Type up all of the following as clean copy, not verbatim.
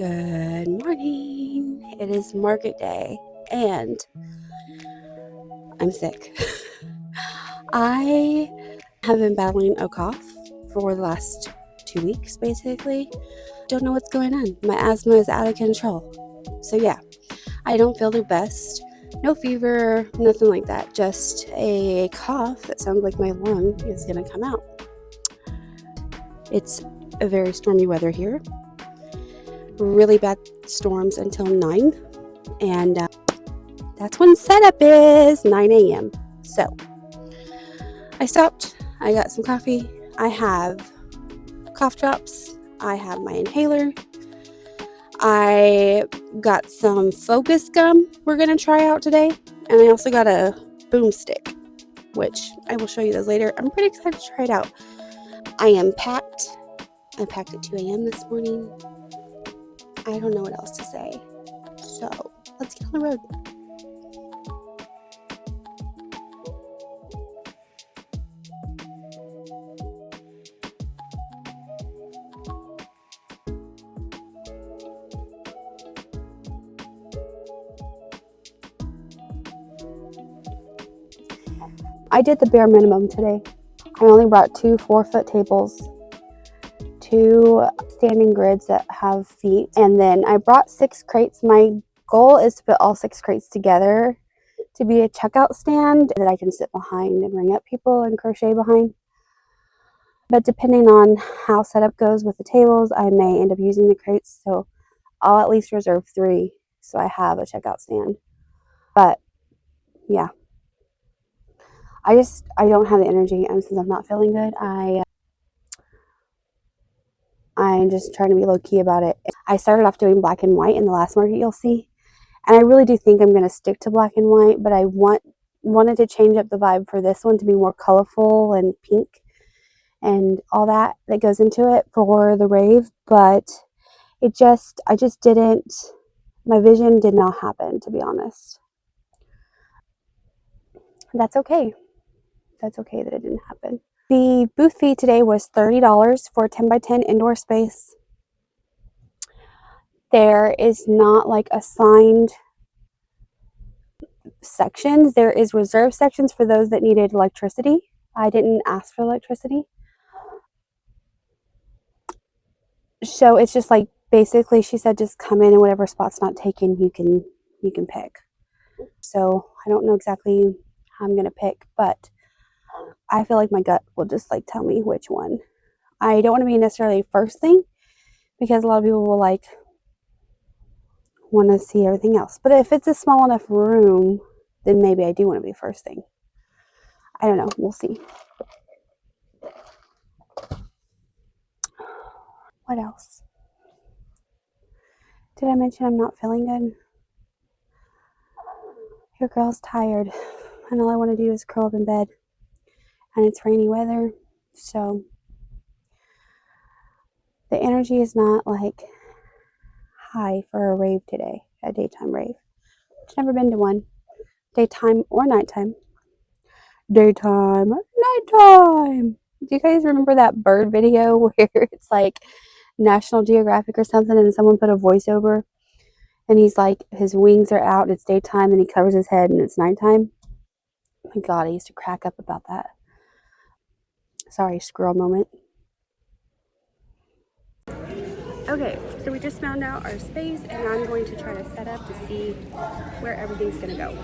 Good morning. It is market day and I'm sick. I have been battling a cough for the last 2 weeks, basically. Don't know what's going on. My asthma is out of control. So yeah, I don't feel the best. No fever, nothing like that. Just a cough that sounds like my lung is going to come out. It's a very stormy weather here. Really bad storms until 9, and that's when setup is 9 a.m. So I stopped, I got some coffee, I have cough drops, I have my inhaler, I got some focus gum we're going to try out today, and I also got a boomstick, which I will show you those later. I'm pretty excited to try it out. I am packed. I packed at 2 a.m. this morning. I don't know what else to say. So let's get on the road. I did the bare minimum today. I only brought 2 4-foot tables, 2 standing grids that have feet, and then I brought 6 crates. My goal is to put all 6 crates together to be a checkout stand that I can sit behind and ring up people and crochet behind. But depending on how setup goes with the tables, I may end up using the crates, so I'll at least reserve 3 so I have a checkout stand. But yeah, I don't have the energy since I'm not feeling good. I'm just trying to be low-key about it. I started off doing black and white in the last market you'll see, and I really do think I'm going to stick to black and white, but I wanted to change up the vibe for this one to be more colorful and pink and all that goes into it for the rave, but I just didn't, my vision did not happen, to be honest. That's okay. That's okay that it didn't happen. The booth fee today was $30 for a 10 by 10 indoor space. There is not like assigned sections. There is reserved sections for those that needed electricity. I didn't ask for electricity. So it's just like, basically she said just come in and whatever spot's not taken, you can pick. So I don't know exactly how I'm going to pick, but I feel like my gut will just like tell me which one. I don't want to be necessarily first thing because a lot of people will like want to see everything else. But if it's a small enough room, then maybe I do want to be first thing. I don't know. We'll see. What else? Did I mention I'm not feeling good? Your girl's tired, and all I want to do is curl up in bed. And it's rainy weather, so the energy is not like high for a rave today, a daytime rave. I've never been to one, daytime or nighttime. Daytime, nighttime. Do you guys remember that bird video where it's like National Geographic or something, and someone put a voiceover, and he's like, his wings are out, and it's daytime, and he covers his head, and it's nighttime? Oh my God, I used to crack up about that. Sorry, squirrel moment. Okay, so we just found out our space, and I'm going to try to set up to see where everything's going to go.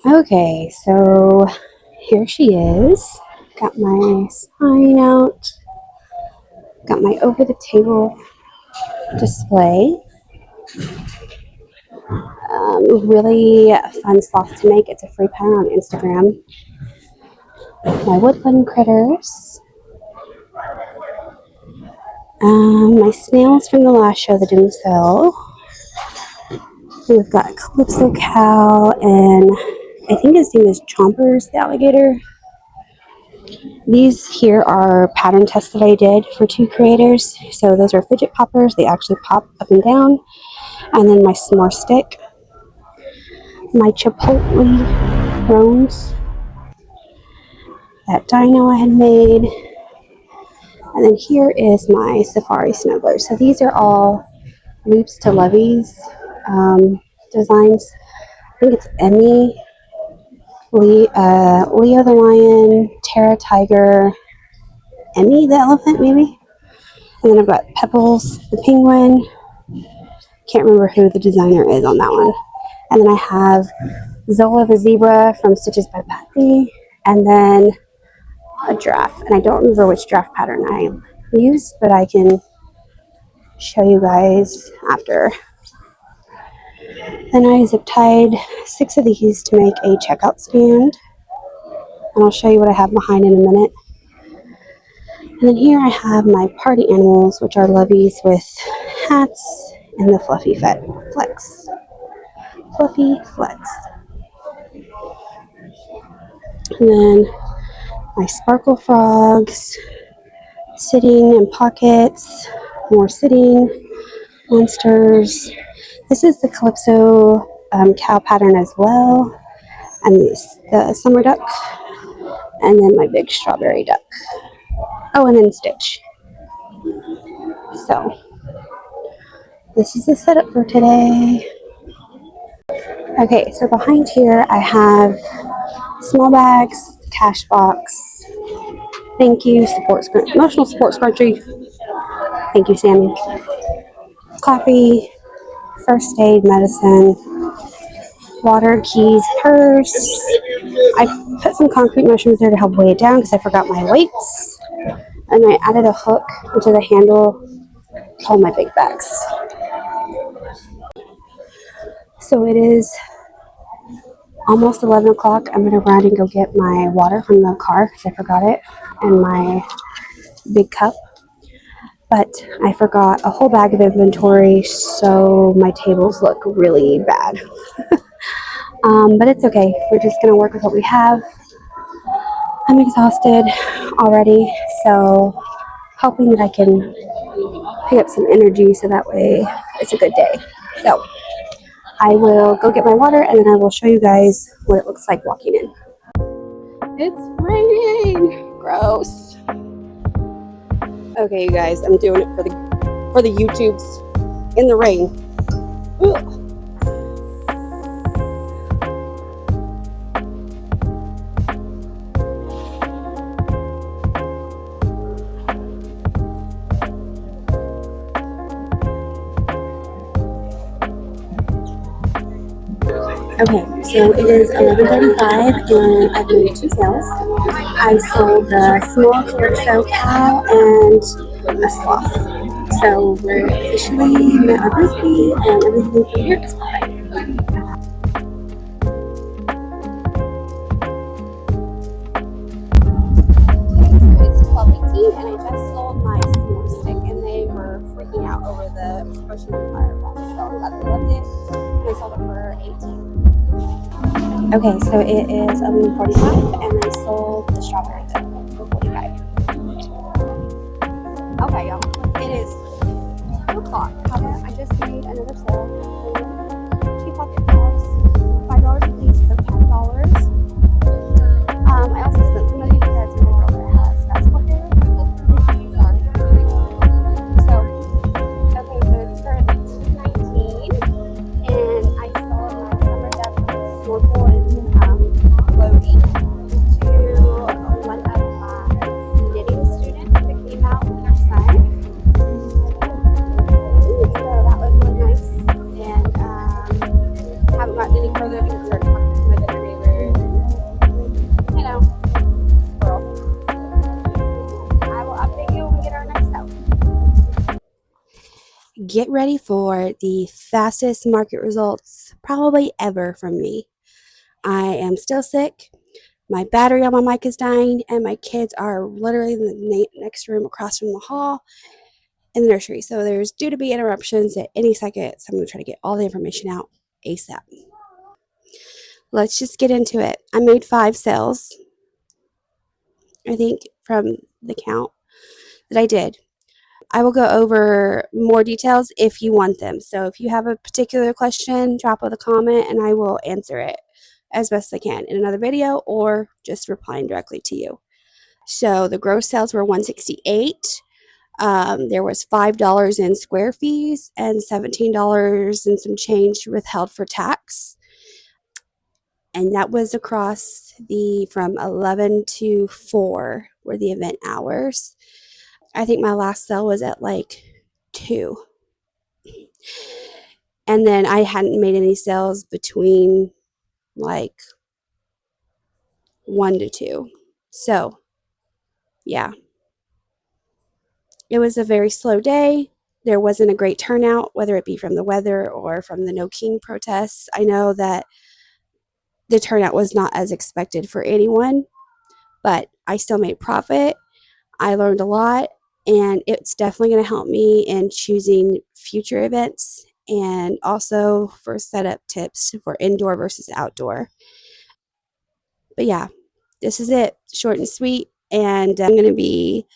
Okay, so here she is. Got my sign out. Got my over the table display. Really fun sloth to make. It's a free pattern on Instagram. My woodland critters. My snails from the last show that didn't sell. We've got a Calypso cow, and I think his name is Chompers, the alligator. These here are pattern tests that I did for 2 creators. So those are fidget poppers. They actually pop up and down. And then my s'more stick. My chipotle roans. That dino I had made. And then here is my safari snuggler. So these are all loops to levies designs. I think it's Emmy, Leo the lion, Tara tiger, Emmy the elephant maybe. And then I've got Pebbles the penguin. Can't remember who the designer is on that one. And then I have Zola the zebra from Stitches by Patsy. And then a giraffe. And I don't remember which giraffe pattern I used, but I can show you guys after. Then I zip tied 6 of these to make a checkout stand. And I'll show you what I have behind in a minute. And then here I have my party animals, which are levies with hats and the Fluffy Flex. Fluffy Flex. And then my sparkle frogs, sitting in pockets, more sitting, monsters. This is the Calypso cow pattern as well. And this, the summer duck. And then my big strawberry duck. Oh, and then Stitch. So, this is the setup for today. Okay, so behind here I have small bags, cash box, thank you, emotional support scrunchie, thank you Sammy, coffee, first aid medicine, water, keys, purse. I put some concrete mushrooms there to help weigh it down because I forgot my weights, and I added a hook, which is a handle to hold my big bags. So it is almost 11 o'clock. I'm going to run and go get my water from the car because I forgot it, and my big cup. But I forgot a whole bag of inventory, so my tables look really bad. But it's okay. We're just going to work with what we have. I'm exhausted already, so hoping that I can pick up some energy so that way it's a good day. So I will go get my water, and then I will show you guys what it looks like walking in. It's raining. Gross. Okay, you guys, I'm doing it for the YouTubes in the rain. Ugh. Okay, so it is 11:35 and I've made 2 sales. I sold the small Calypso cow and a sloth. So we're officially met our birthday and everything from here is perfect. It's 12:18 and I just sold my s'more stick and they were freaking out over the expression of fireball. So I'm glad they loved it. And I sold it for $18. Okay, so it is 11:45 and I sold the strawberry duck for $45. Okay, y'all. It is 2 o'clock. I just made another sale for 2 pocket bags, $5 a piece, so $10. I also spent some money because my brother has basketball hair. Sorry. So, okay, so it's for $2.19 and I sold my summer duck snorkel and floaty to one of my knitting students that came out with her son. So that was really nice. And haven't gotten any further because I started talking to my better neighbors get ready for the fastest market results probably ever from me. I am still sick. My battery on my mic is dying, and my kids are literally in the next room across from the hall in the nursery. So there's due to be interruptions at any second. So I'm going to try to get all the information out ASAP. Let's just get into it. I made 5 sales, I think, from the count that I did. I will go over more details if you want them. So if you have a particular question, drop a comment and I will answer it as best I can in another video or just replying directly to you. So the gross sales were $168. There was $5 in square fees and $17 and some change withheld for tax. And that was across from 11 to 4 were the event hours. I think my last sale was at like 2. And then I hadn't made any sales between like 1 to 2. So, yeah. It was a very slow day. There wasn't a great turnout, whether it be from the weather or from the No King protests. I know that the turnout was not as expected for anyone, but I still made profit. I learned a lot, and it's definitely going to help me in choosing future events and also for setup tips for indoor versus outdoor. But yeah, this is it, short and sweet, and I'm going to be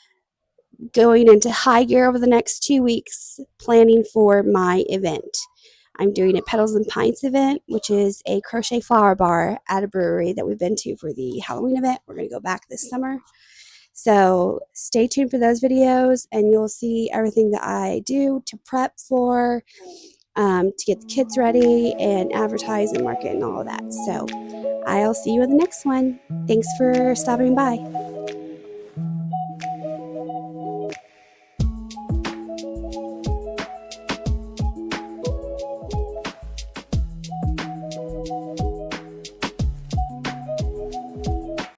going into high gear over the next 2 weeks planning for my event. I'm doing a Petals and Pints event, which is a crochet flower bar at a brewery that we've been to for the Halloween event. We're going to go back this summer. So stay tuned for those videos and you'll see everything that I do to prep for, to get the kids ready and advertise and market and all of that. So I'll see you in the next one. Thanks for stopping by.